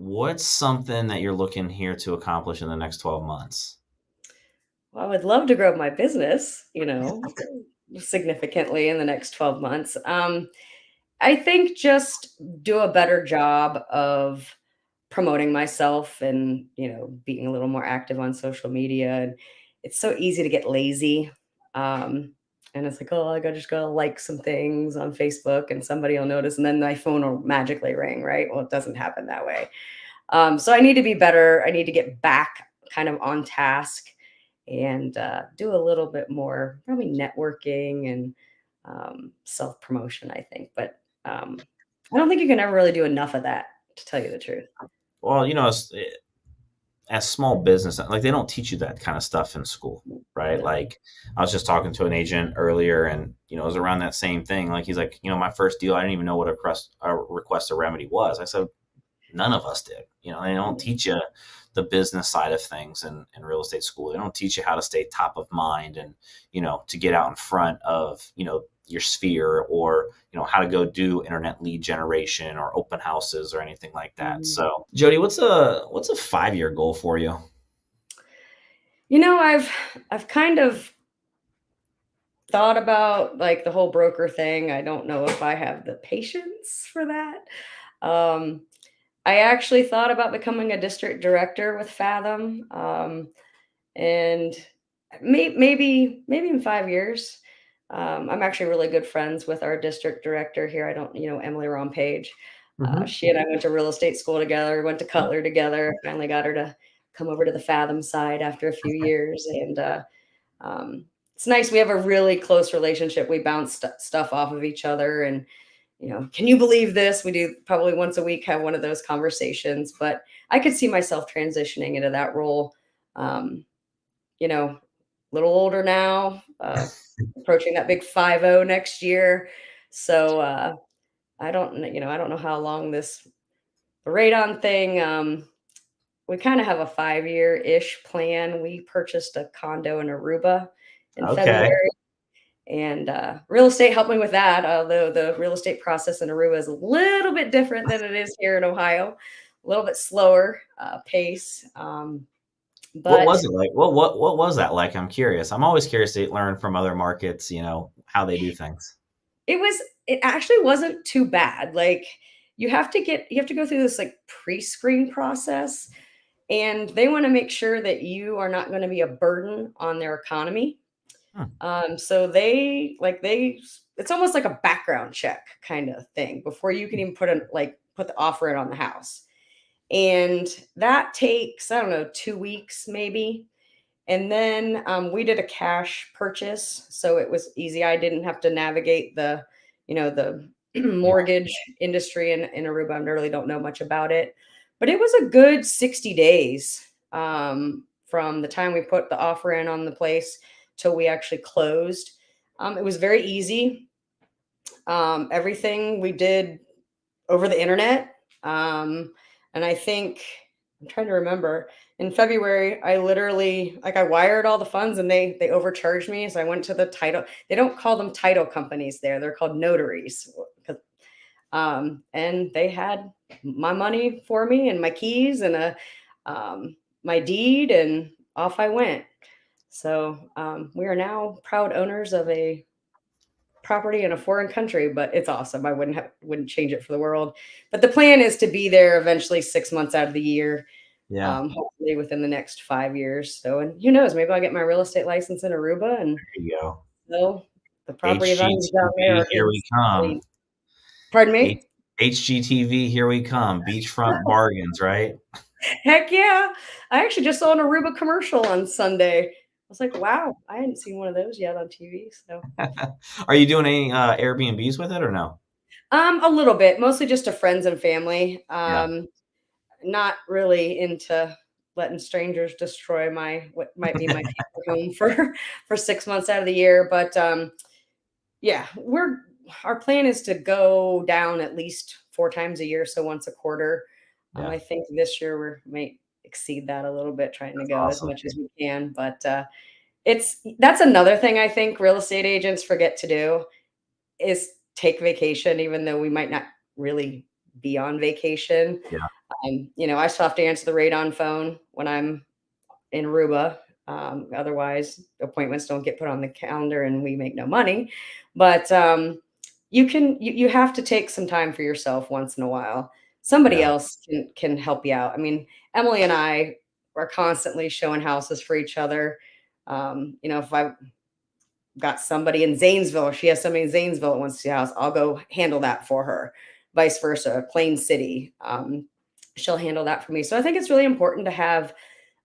what's something that you're looking here to accomplish in the next 12 months? Well, I would love to grow my business, significantly in the next 12 months. I think just do a better job of promoting myself and, being a little more active on social media. And it's so easy to get lazy. Um, and it's like, oh, just gotta like some things on Facebook and somebody will notice, and then my phone will magically ring, right? Well, it doesn't happen that way. So I need to be better. I need to get back kind of on task and do a little bit more, probably networking and self promotion, I think. But I don't think you can ever really do enough of that, to tell you the truth. Well, as small business, like they don't teach you that kind of stuff in school, right? No. Like I was just talking to an agent earlier, and it was around that same thing. Like he's like, my first deal, I didn't even know what a request a remedy was. I said, none of us did. They don't teach you the business side of things in real estate school. They don't teach you how to stay top of mind and, to get out in front of, your sphere, or, how to go do internet lead generation or open houses or anything like that. Mhm. So Jody, what's a 5-year goal for you? I've kind of thought about like the whole broker thing. I don't know if I have the patience for that. Um, I actually thought about becoming a district director with Fathom, and maybe in 5 years. I'm actually really good friends with our district director here. I don't, Emily Ron Page. Hmm. She and I went to real estate school together. Went to Cutler together. Finally got her to come over to the Fathom side after a few years, and it's nice. We have a really close relationship. We bounce stuff off of each other, and can you believe this? We do probably once a week have one of those conversations, but I could see myself transitioning into that role. Um, a little older now, approaching that big 50 next year. So I don't know how long this radon thing. We kind of have a 5 year ish plan. We purchased a condo in Aruba in Okay. February, and real estate helped me with that. Although the real estate process in Aruba is a little bit different than it is here in Ohio, a little bit slower pace. What But was it like? What was that like? I'm curious. I'm always curious to learn from other markets, how they do things. it was it actually wasn't too bad. Like you have to go through this like pre-screen process, and they want to make sure that you are not going to be a burden on their economy. Hmm. So it's almost like a background check kind of thing before you can even put the offer in on the house. And that takes, I don't know, 2 weeks maybe. And then we did a cash purchase, so it was easy. I didn't have to navigate the Yeah. mortgage industry in Aruba. I really don't know much about it, but it was a good 60 days from the time we put the offer in on the place till we actually closed. It was very easy. Everything we did over the internet. And I think I'm trying to remember. In February, I literally I wired all the funds, and they overcharged me. So I went to the title. They don't call them title companies there. They're called notaries. And they had my money for me and my keys and my deed, and off I went. So we are now proud owners of a property in a foreign country, but it's awesome. I wouldn't change it for the world. But the plan is to be there eventually 6 months out of the year, Yeah. hopefully within the next 5 years. So, and who knows, maybe I'll get my real estate license in Aruba and There you go. so the property values down there HGTV, are here we come. insane. Pardon H- me? HGTV, here we come. Beachfront bargains, right? Heck yeah. I actually just saw an Aruba commercial on Sunday. I was like, wow, I hadn't seen one of those yet on TV. So Are you doing any Airbnbs with it or no? a little bit, mostly just to friends and family. Yeah. Not really into letting strangers destroy my what might be my future home for for 6 months out of the year. But yeah, we're our plan is to go down at least 4 times a year, so once a quarter. Yeah. I think this year we might exceed that a little bit, trying to That's go as awesome. much as we can. But that's another thing I think real estate agents forget to do is take vacation, even though we might not really be on vacation. Yeah. I still have to answer the radon phone when I'm in Aruba. Otherwise, appointments don't get put on the calendar and we make no money. But you have to take some time for yourself once in a while. Somebody Yeah. else can help you out. I mean, Emily and I are constantly showing houses for each other. If I got somebody in Zanesville, or she has somebody in Zanesville that wants to see a house, I'll go handle that for her. Vice versa, Plain City. She'll handle that for me. So I think it's really important to have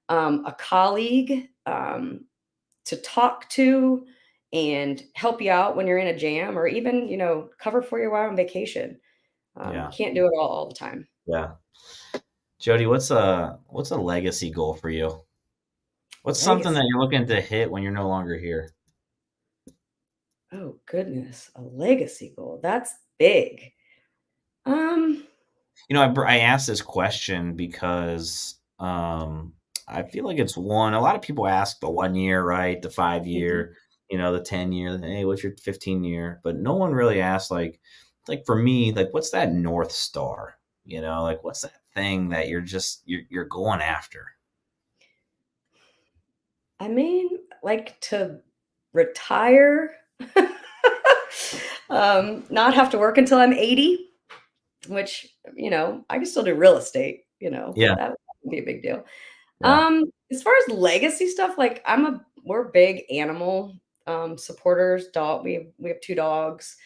a colleague to talk to and help you out when you're in a jam, or even, cover for you while on vacation. You Yeah. can't do it all the time. Yeah. Jody, what's a legacy goal for you? What's something that Legacy. you're looking to hit when you're no longer here? Oh goodness, a legacy goal. That's big. Um, I asked this question because I feel like it's one. A lot of people ask the 1 year, right? The five mhm. year, the 10 year. Hey, what's your 15 year? But no one really asks like for me, like what's that North Star? Like what's that thing that you're going after? I mean, like to retire, not have to work until I'm 80, which, I can still do real estate, Yeah, that would be a big deal. yeah, As far as legacy stuff, like we're big animal supporters. We have two dogs.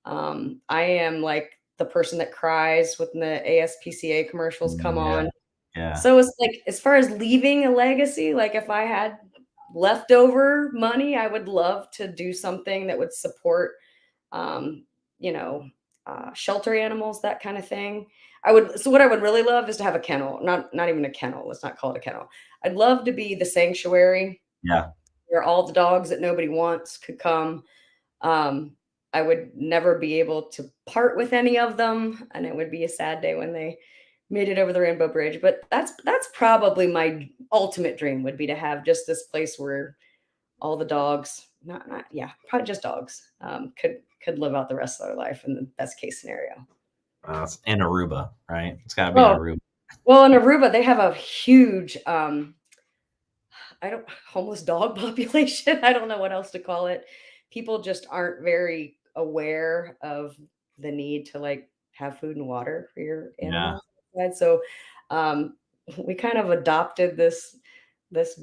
I am like the person that cries when the ASPCA commercials come yeah, on. yeah, So it's like as far as leaving a legacy, like if I had leftover money, I would love to do something that would support um, you know, shelter animals, that kind of thing. So what I would really love is to have a kennel, not even a kennel. Let's not call it a kennel. I'd love to be the sanctuary yeah. where all the dogs that nobody wants could come. Um, I would never be able to part with any of them, and it would be a sad day when they made it over the rainbow bridge. But that's probably my ultimate dream, would be to have just this place where all the dogs, not yeah, probably just dogs, could live out the rest of their life in the best case scenario. It's in Aruba, right? It's got to be in Oh, Aruba. well, in Aruba, they have a huge, I don't homeless dog population. I don't know what else to call it. People just aren't very aware of the need to like have food and water for your Yeah. animals. And so um, we kind of adopted this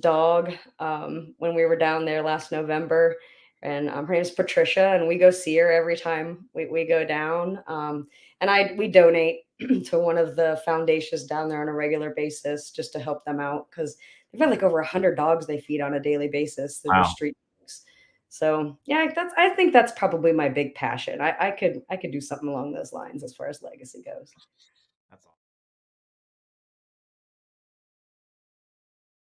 dog when we were down there last November. And her name's Patricia, and we go see her every time we go down. And we donate to one of the foundations down there on a regular basis just to help them out, because they've got like over 100 dogs they feed on a daily basis. They're just Wow. street dogs. So yeah, I think that's probably my big passion. I could do something along those lines as far as legacy goes.